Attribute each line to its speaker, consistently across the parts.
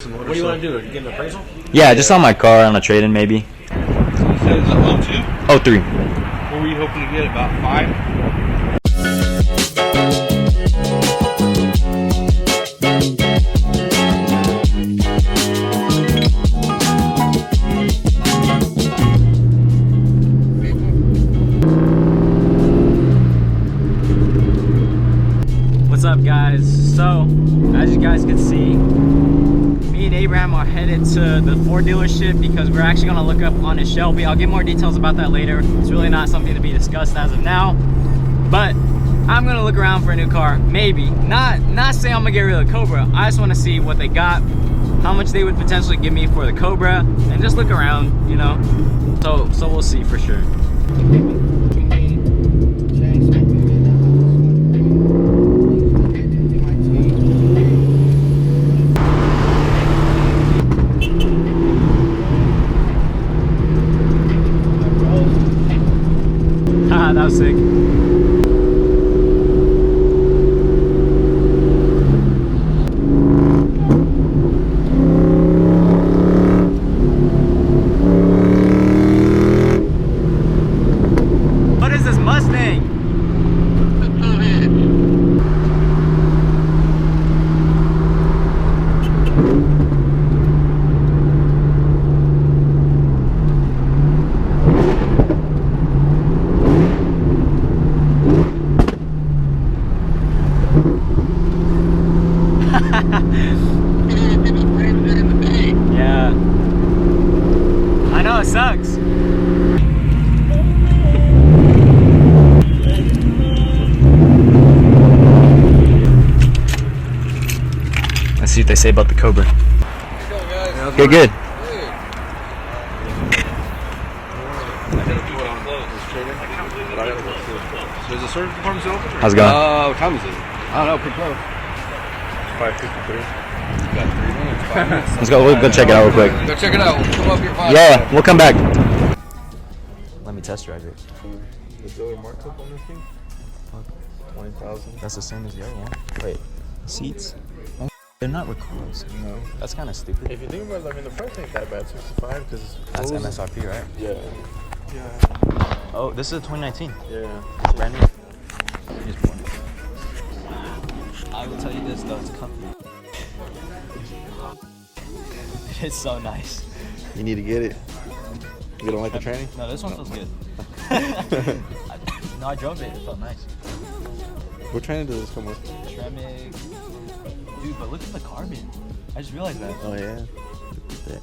Speaker 1: What do you want to do? Get an appraisal?
Speaker 2: Yeah, just on my car on a trade-in maybe.
Speaker 1: So you said it's a 02?
Speaker 2: 03.
Speaker 1: What were you hoping to get? About 5?
Speaker 2: What's up, guys? So, as you guys can see, me and Abraham are headed to the Ford dealership because we're actually gonna look up on a Shelby. I'll get more details about that later. It's really not something to be discussed as of now, but I'm gonna look around for a new car. Maybe not say I'm gonna get rid of the Cobra. I just want to see what they got, how much they would potentially give me for the Cobra, and just look around, you know. So we'll see for sure. That was sick. What is this Mustang? Yeah, I know, it sucks. Let's see what they say about the Cobra. Good, good.
Speaker 1: So is the service department still open?
Speaker 2: How's it going?
Speaker 3: What time is it? I don't know, pretty close.
Speaker 1: 5:53.
Speaker 3: You got 3 minutes, 5 minutes.
Speaker 2: Let's go. We'll go check it out real quick.
Speaker 3: Go check it out. We'll come up here 5
Speaker 2: Yeah, we'll come back. Let me test drive it.
Speaker 1: The dealer markup on this thing? 20,000.
Speaker 2: That's the same as the other one. Wait, seats? Oh, they're not recalls.
Speaker 1: No.
Speaker 2: That's kind of stupid.
Speaker 1: If you think about it, I mean, the price ain't that bad, 65, because
Speaker 2: That's MSRP, right?
Speaker 1: Yeah. Yeah.
Speaker 2: Oh, this is a 2019.
Speaker 1: Yeah.
Speaker 2: It's brand new. I will tell you this though, it's comfy. It's so nice.
Speaker 1: You need to get it. You don't like the training?
Speaker 2: No, this one feels good. No, I drove it. It felt nice.
Speaker 1: What training does this come with?
Speaker 2: Tremig. Dude, but look at the carbon. I just realized that.
Speaker 1: Oh, yeah. Look at that.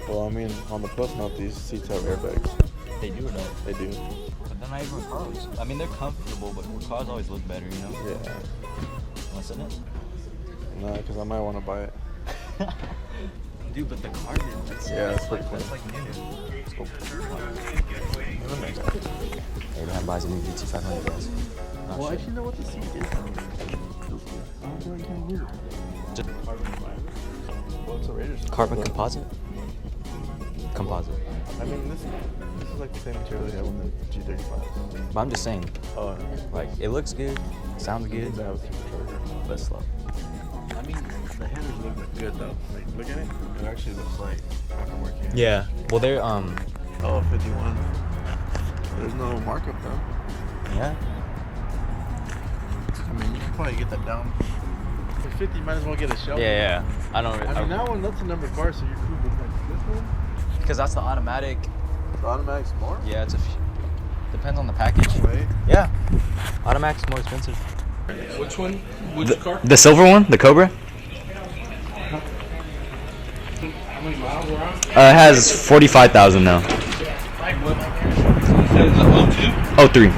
Speaker 1: Well, I mean, on the plus note, these seats have airbags.
Speaker 2: They do or no?
Speaker 1: They do.
Speaker 2: But they're not even with cars. I mean, they're comfortable, but with cars always look better, you know?
Speaker 1: Yeah.
Speaker 2: What's in it?
Speaker 1: No, because I might want to buy it.
Speaker 2: Dude, but the carbon, that's,
Speaker 1: Yeah,
Speaker 2: that's,
Speaker 1: it's
Speaker 2: like,
Speaker 1: pretty
Speaker 2: that's like new.
Speaker 1: Let's go.
Speaker 2: Abraham buys a new GT500, guys.
Speaker 1: Well, I actually know what the seat is.
Speaker 2: Just
Speaker 1: What's the Raiders?
Speaker 2: carbon composite? Composite.
Speaker 1: I mean, this is like the same material they have on the G35.
Speaker 2: But I'm just saying,
Speaker 1: Oh,
Speaker 2: like, it looks good, sounds good,
Speaker 1: they have a supercharger.
Speaker 2: but it's slow.
Speaker 1: I mean, the headers look good though. Like, look at it. It actually looks like aftermarket.
Speaker 2: Yeah. Well, they're,
Speaker 1: Oh, 51. There's no markup though.
Speaker 2: yeah.
Speaker 1: I mean, you can probably get that down. For 50, you might as well get a Shelby.
Speaker 2: Yeah. I don't
Speaker 1: I mean, that one, that's a number car, so you're cool. But like this one,
Speaker 2: because that's the automatic.
Speaker 1: the automatic's more.
Speaker 2: Yeah, it's depends on the package.
Speaker 1: Way.
Speaker 2: Yeah. Automatic's more expensive.
Speaker 1: Which one? Which car?
Speaker 2: The silver one, the Cobra.
Speaker 1: How many miles were on?
Speaker 2: It has 45,000 now.
Speaker 1: What? You said it's a 02?
Speaker 2: 03.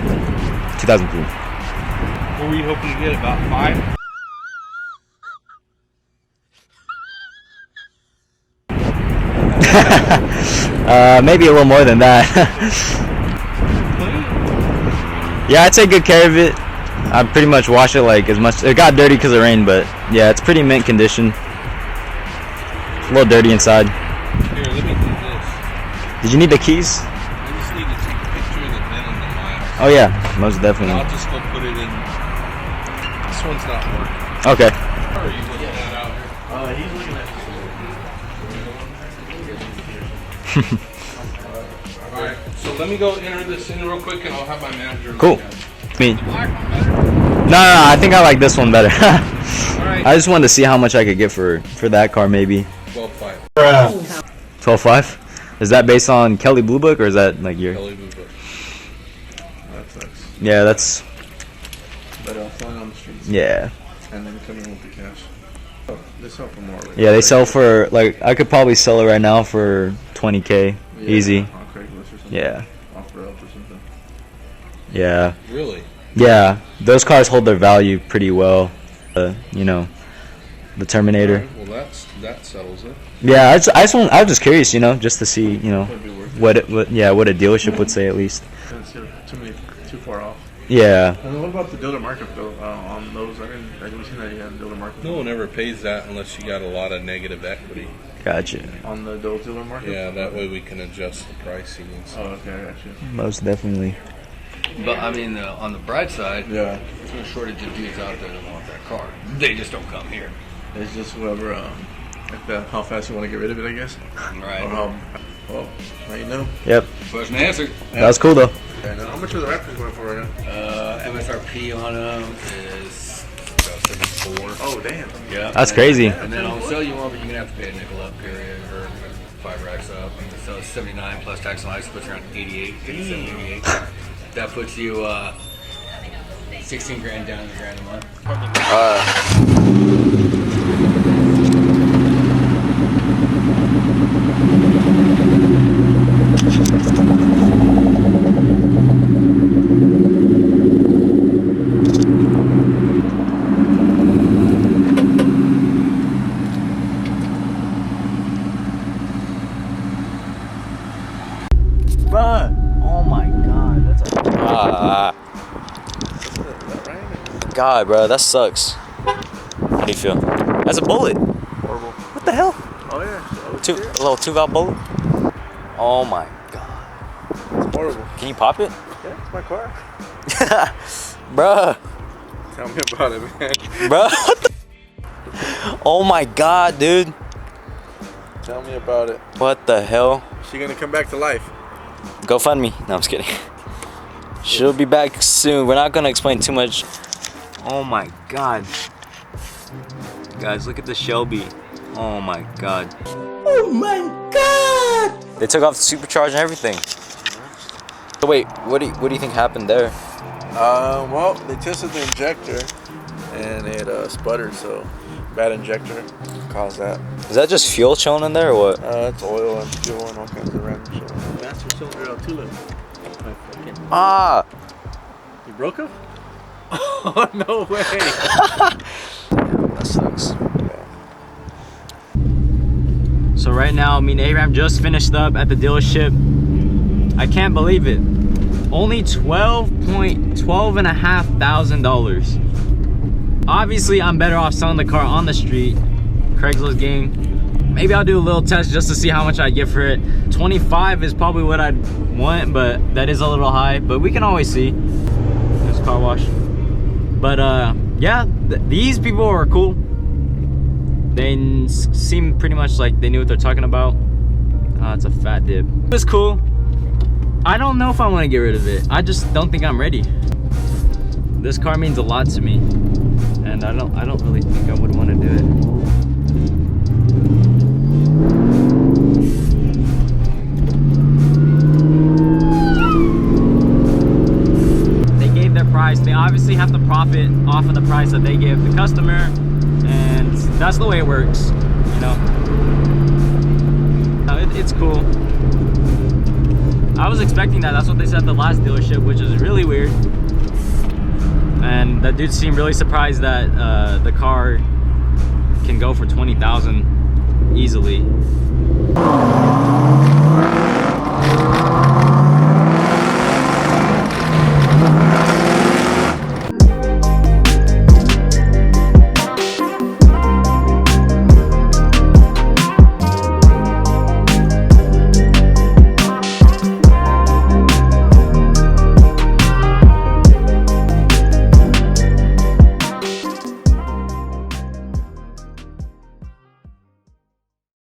Speaker 2: 2003.
Speaker 1: What were you hoping to get? About 5?
Speaker 2: Maybe a little more than that. Yeah, I take good care of it. I pretty much wash it like as much. It got dirty because of rain, but yeah, it's pretty mint condition. A little dirty inside.
Speaker 1: Here, let me do this.
Speaker 2: Did you need the keys?
Speaker 1: I just need to take a picture of the VIN and the miles.
Speaker 2: Oh yeah, most definitely.
Speaker 1: I'll just go put it in. This one's not working.
Speaker 2: Okay.
Speaker 1: Or are you looking that out here? He's looking at
Speaker 3: Alright, so let me go enter this in real quick and I'll have my manager.
Speaker 2: Cool.
Speaker 3: look at it.
Speaker 2: Me. No, I think I like this one better.
Speaker 3: Alright.
Speaker 2: I just wanted to see how much I could get for that car, maybe.
Speaker 3: 12.5.
Speaker 2: 12.5. Is that based on Kelly Blue Book or is that like your?
Speaker 3: Kelly Blue Book.
Speaker 1: that sucks.
Speaker 2: Yeah, that's.
Speaker 1: But selling on the streets.
Speaker 2: Yeah.
Speaker 1: And then coming with the cash. Oh, they sell for more. Like,
Speaker 2: Yeah, they sell for like I could probably sell it right now for 20K, easy.
Speaker 1: On Craigslist or something.
Speaker 2: Yeah.
Speaker 1: Off Rails or something.
Speaker 2: Yeah.
Speaker 3: Really?
Speaker 2: Yeah. Those cars hold their value pretty well. You know, the Terminator.
Speaker 3: Alright, well, that settles it.
Speaker 2: Yeah, I was just curious, you know, just to see, you know,
Speaker 1: Would be worth it.
Speaker 2: what a dealership would say at least.
Speaker 1: It's too far off.
Speaker 2: Yeah.
Speaker 1: And then what about the dealer markup though? On those, I didn't see that you had dealer markup.
Speaker 3: No one ever pays that unless you got a lot of negative equity.
Speaker 2: Gotcha.
Speaker 1: On the dealer markup.
Speaker 3: Yeah, that way we can adjust the pricing and stuff.
Speaker 1: Oh, okay, I got you.
Speaker 2: Most definitely.
Speaker 3: But I mean, on the bright side,
Speaker 1: Yeah,
Speaker 3: there's no shortage of dudes out there that want that car. They just don't come here.
Speaker 1: it's just whoever, how fast you want to get rid of it, I guess.
Speaker 3: Right.
Speaker 1: Or well, now you know.
Speaker 2: Yep.
Speaker 3: Question answered.
Speaker 2: That was cool though.
Speaker 1: And how much are the Raptors going for right now?
Speaker 3: MSRP on them is about 74.
Speaker 1: Oh, damn.
Speaker 3: Yeah.
Speaker 2: That's crazy.
Speaker 3: And then I'll sell you one, but you're gonna have to pay a nickel up period or 5 racks up. So it's 79 plus tax and license puts you around 88, 87, 88. That puts you 16 grand down to $1,000 a month.
Speaker 2: Bruh. Oh my god, that's a God, bro, that sucks. How do you feel? That's a bullet.
Speaker 1: Horrible.
Speaker 2: What the hell?
Speaker 1: Oh, yeah. Oh,
Speaker 2: A little 2-valve bullet. Oh my god.
Speaker 1: it's horrible.
Speaker 2: Can you pop it?
Speaker 1: Yeah, it's my car.
Speaker 2: Bruh.
Speaker 1: Tell me about it, man.
Speaker 2: Bruh. What the? Oh my god, dude.
Speaker 1: Tell me about it.
Speaker 2: What the hell?
Speaker 1: She gonna come back to life.
Speaker 2: Go fund me. No, I'm just kidding. She'll be back soon. We're not gonna explain too much. Oh my god. Guys, look at the Shelby. Oh my god. Oh my god! They took off the supercharge and everything. So wait, what do you think happened there?
Speaker 1: Well, they tested the injector and it sputtered, so bad injector caused that.
Speaker 2: Is that just fuel chilling in there or what?
Speaker 1: It's oil and fuel and all kinds of random shit. Master cylinder out too low.
Speaker 2: Ah!
Speaker 1: You broke him? Oh, no way.
Speaker 2: That sucks. So right now, me and Abraham just finished up at the dealership. I can't believe it. Only $12,500. Obviously, I'm better off selling the car on the street. Craigslist game. Maybe I'll do a little test just to see how much I get for it. 25 is probably what I'd want, but that is a little high. But we can always see. There's a car wash. But yeah, these people are cool. They seem pretty much like they knew what they're talking about. It's a fat dip. It was cool. I don't know if I want to get rid of it. I just don't think I'm ready. This car means a lot to me, and I don't really think I would want to do it. They obviously have to profit off of the price that they give the customer, and that's the way it works, you know. It's cool. I was expecting that. That's what they said at the last dealership, which is really weird. And that dude seemed really surprised that the car can go for $20,000 easily.